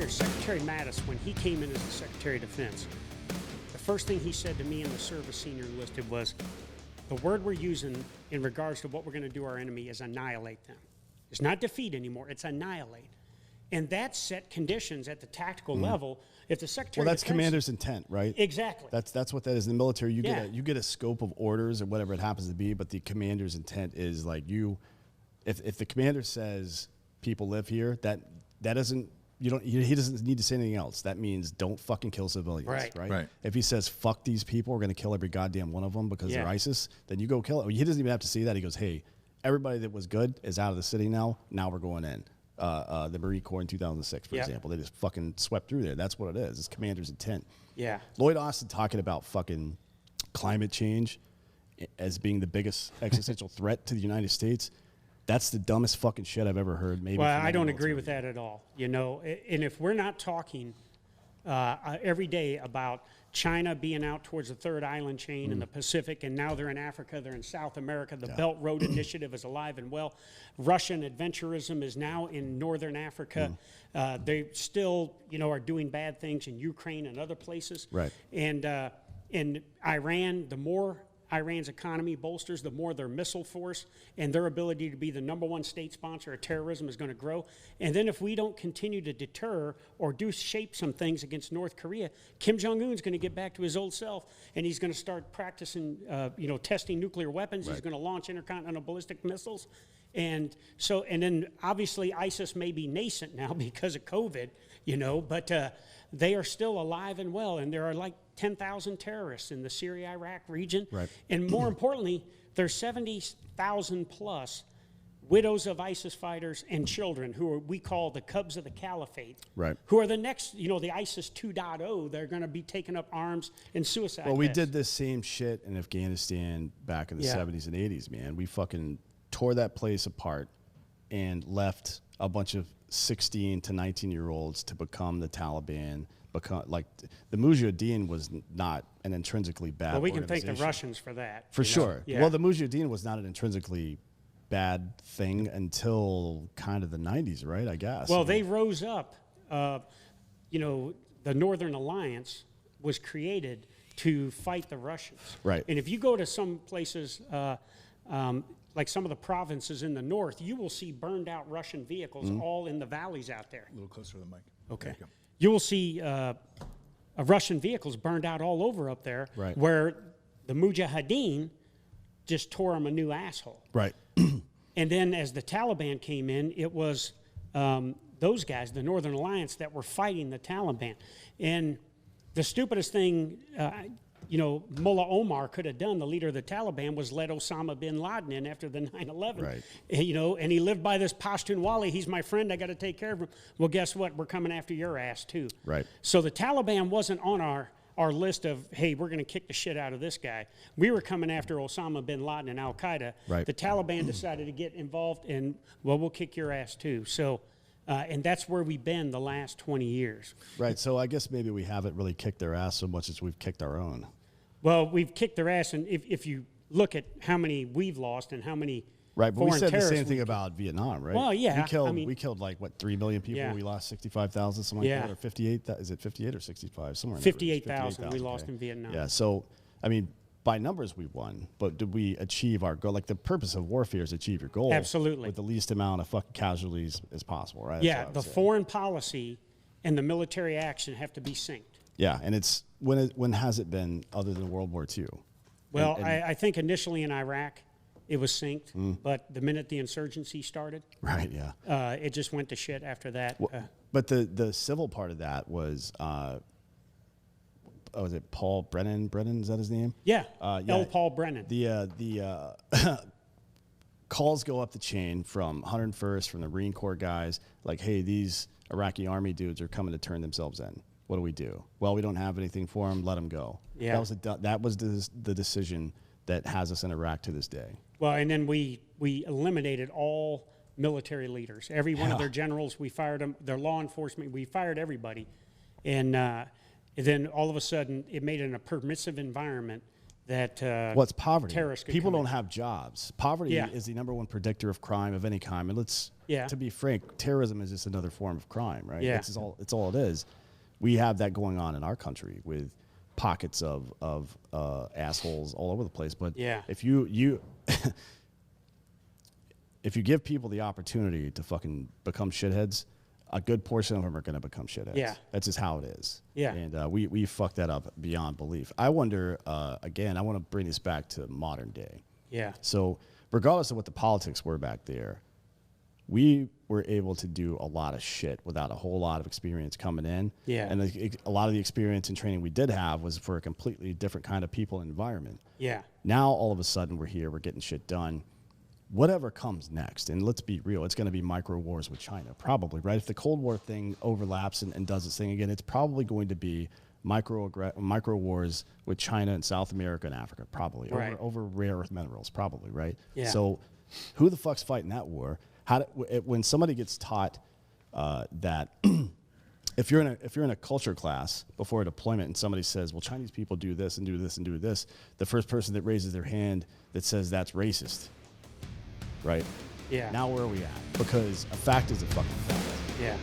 year, Secretary Mattis, when he came in as the Secretary of Defense, the first thing he said to me in the service senior enlisted was, the word we're using in regards to what we're going to do our enemy is annihilate them. It's not defeat anymore, it's annihilate. And that set conditions at the tactical level. If the Secretary that's of Defense, commander's intent, right? Exactly. That's what that is in the military. You get a scope of orders or whatever it happens to be, but the commander's intent is like if the commander says people live here, that doesn't he doesn't need to say anything else. That means don't fucking kill civilians, right? If he says fuck these people, we're gonna kill every goddamn one of them because they're ISIS, then you go kill it. He doesn't even have to see that. He goes, hey, everybody that was good is out of the city now. Now we're going in. The Marine Corps in 2006, for example, they just fucking swept through there. That's what it is. It's commander's intent. Yeah. Lloyd Austin talking about fucking climate change as being the biggest existential threat to the United States. That's the dumbest fucking shit I've ever heard. Maybe. Well, I don't agree with that at all. You know, and if we're not talking every day about China being out towards the third island chain in the Pacific, and now they're in Africa, they're in South America. The Belt Road Initiative is alive and well. Russian adventurism is now in northern Africa. They still, are doing bad things in Ukraine and other places. Right. And Iran, the more Iran's economy bolsters, the more their missile force and their ability to be the #1 state sponsor of terrorism is going to grow. And then if we don't continue to deter or shape some things against North Korea, Kim Jong-un's going to get back to his old self, and he's going to start practicing, testing nuclear weapons. He's going to launch intercontinental ballistic missiles. And then obviously ISIS may be nascent now because of COVID, but they are still alive and well, and there are like 10,000 terrorists in the Syria-Iraq region. Right. And more importantly, there's 70,000 plus widows of ISIS fighters and children who we call the cubs of the caliphate, right? Who are the next, the ISIS 2.0. They're going to be taking up arms and suicide. Well, we did this same shit in Afghanistan back in the 70s and 80s, man. We fucking tore that place apart and left a bunch of 16 to 19-year-olds to become the Taliban. The Mujahideen was not an intrinsically bad Well, we can organization. thank the Russians for that. For sure. Yeah. Well, the Mujahideen was not an intrinsically bad thing until kind of the 90s, right? I guess. Well, they rose up. The Northern Alliance was created to fight the Russians. Right. And if you go to some places, like some of the provinces in the north, you will see burned out Russian vehicles all in the valleys out there. A little closer to the mic. Okay. You will see Russian vehicles burned out all over up there, right, where the Mujahideen just tore them a new asshole. Right. And then as the Taliban came in, it was those guys, the Northern Alliance, that were fighting the Taliban. And the stupidest thing, Mullah Omar could have done, the leader of the Taliban, was let Osama bin Laden in after the 9/11. Right. And he lived by this Pashtunwali. He's my friend. I got to take care of him. Well, guess what? We're coming after your ass too. Right. So the Taliban wasn't on our list of, hey, we're going to kick the shit out of this guy. We were coming after Osama bin Laden and Al Qaeda. Right. The Taliban decided to get involved, and we'll kick your ass too. So. And that's where we've been the last 20 years. Right. So I guess maybe we haven't really kicked their ass so much as we've kicked our own. Well, we've kicked their ass, and if you look at how many we've lost and how many right, but we said the same thing killed. about Vietnam, right? Well, yeah. We killed like, what, 3 million people? Yeah. We lost 65,000, something like that, or 58? Is it 58 or 65? Somewhere in 58,000 we lost in Vietnam. Yeah, so, I mean, by numbers we won, but did we achieve our goal? Like, the purpose of warfare is achieve your goal. Absolutely. With the least amount of fucking casualties as possible, right? Yeah, the foreign policy and the military action have to be synced. Yeah, and it's, when has it been other than World War II? Well, I think initially in Iraq, it was synced, but the minute the insurgency started, right, yeah, it just went to shit after that. Well, but the civil part of that was, was it Paul Brennan? Brennan, is that his name? Yeah, L. Paul Brennan. The calls go up the chain from 101st, from the Marine Corps guys, like, hey, these Iraqi army dudes are coming to turn themselves in. What do we do? Well, we don't have anything for them. Let them go. Yeah. That was the decision that has us in Iraq to this day. Well, and then we eliminated all military leaders. Every one of their generals, we fired them. Their law enforcement, we fired everybody. And then all of a sudden, it made it a permissive environment that What's poverty? terrorists could People come don't in. have jobs. Poverty Yeah. is the number one predictor of crime of any kind. And Yeah. to be frank, terrorism is just another form of crime, right? Yeah. It's all it is. We have that going on in our country with pockets of assholes all over the place. But Yeah. if you if you give people the opportunity to fucking become shitheads, a good portion of them are going to become shitheads. Yeah. That's just how it is. Yeah. And we fucked that up beyond belief. I wonder, again, I want to bring this back to modern day. Yeah. So regardless of what the politics were back there, we were able to do a lot of shit without a whole lot of experience coming in. Yeah. And a lot of the experience and training we did have was for a completely different kind of people and environment. Yeah. Now, all of a sudden, we're here, we're getting shit done. Whatever comes next, and let's be real, it's going to be micro wars with China, probably, right? If the Cold War thing overlaps and does its thing again, it's probably going to be micro wars with China and South America and Africa, probably, Right. over rare earth minerals, probably, right? Yeah. So who the fuck's fighting that war? When somebody gets taught that if you're in a culture class before a deployment and somebody says, well, Chinese people do this and do this and do this, the first person that raises their hand that says that's racist, right? Yeah. Now where are we at? Because a fact is a fucking fact. Yeah.